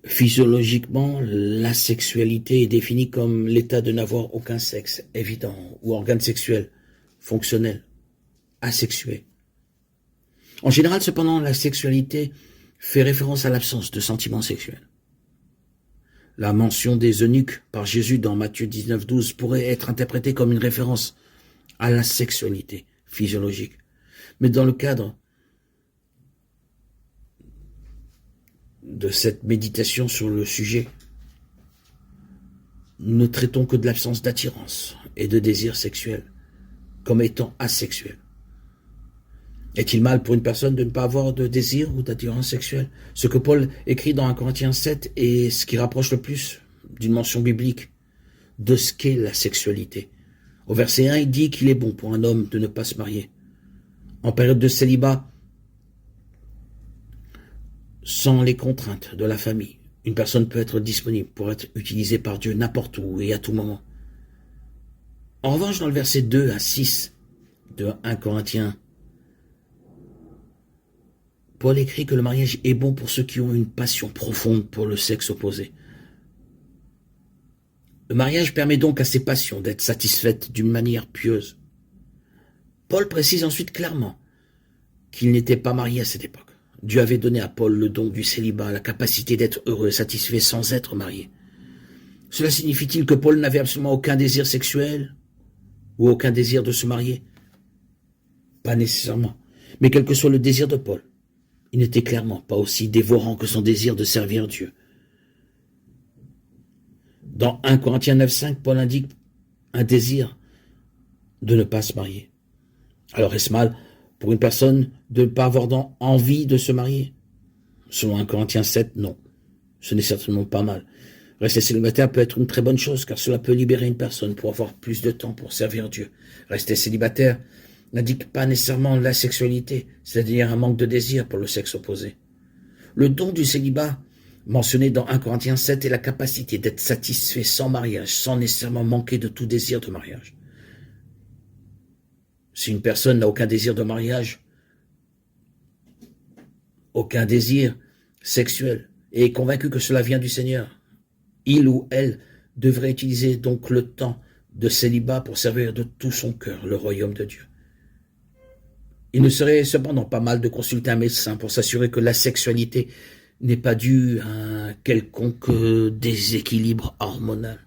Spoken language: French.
Physiologiquement, la sexualité est définie comme l'état de n'avoir aucun sexe évident ou organe sexuel, fonctionnel, asexué. En général, cependant, la sexualité fait référence à l'absence de sentiments sexuels. La mention des eunuques par Jésus dans Matthieu 19,12 pourrait être interprétée comme une référence à la sexualité physiologique. Mais dans le cadre de cette méditation sur le sujet, nous ne traitons que de l'absence d'attirance et de désir sexuel comme étant asexuel. Est-il mal pour une personne de ne pas avoir de désir ou d'attirance sexuelle? Ce que Paul écrit dans 1 Corinthiens 7 est ce qui rapproche le plus d'une mention biblique de ce qu'est la sexualité. Au verset 1, il dit qu'il est bon pour un homme de ne pas se marier. En période de célibat, sans les contraintes de la famille, une personne peut être disponible pour être utilisée par Dieu n'importe où et à tout moment. En revanche, dans le verset 2 à 6 de 1 Corinthiens, Paul écrit que le mariage est bon pour ceux qui ont une passion profonde pour le sexe opposé. Le mariage permet donc à ces passions d'être satisfaites d'une manière pieuse. Paul précise ensuite clairement qu'il n'était pas marié à cette époque. Dieu avait donné à Paul le don du célibat, la capacité d'être heureux et satisfait sans être marié. Cela signifie-t-il que Paul n'avait absolument aucun désir sexuel ou aucun désir de se marier? Pas nécessairement. Mais quel que soit le désir de Paul, il n'était clairement pas aussi dévorant que son désir de servir Dieu. Dans 1 Corinthiens 9,5, Paul indique un désir de ne pas se marier. Alors est-ce mal pour une personne de ne pas avoir envie de se marier? Selon 1 Corinthiens 7, non. Ce n'est certainement pas mal. Rester célibataire peut être une très bonne chose, car cela peut libérer une personne pour avoir plus de temps pour servir Dieu. Rester célibataire n'indique pas nécessairement la sexualité, c'est-à-dire un manque de désir pour le sexe opposé. Le don du célibat, mentionné dans 1 Corinthiens 7, est la capacité d'être satisfait sans mariage, sans nécessairement manquer de tout désir de mariage. Si une personne n'a aucun désir de mariage, aucun désir sexuel, et est convaincue que cela vient du Seigneur, il ou elle devrait utiliser donc le temps de célibat pour servir de tout son cœur le royaume de Dieu. Il ne serait cependant pas mal de consulter un médecin pour s'assurer que la sexualité n'est pas due à un quelconque déséquilibre hormonal.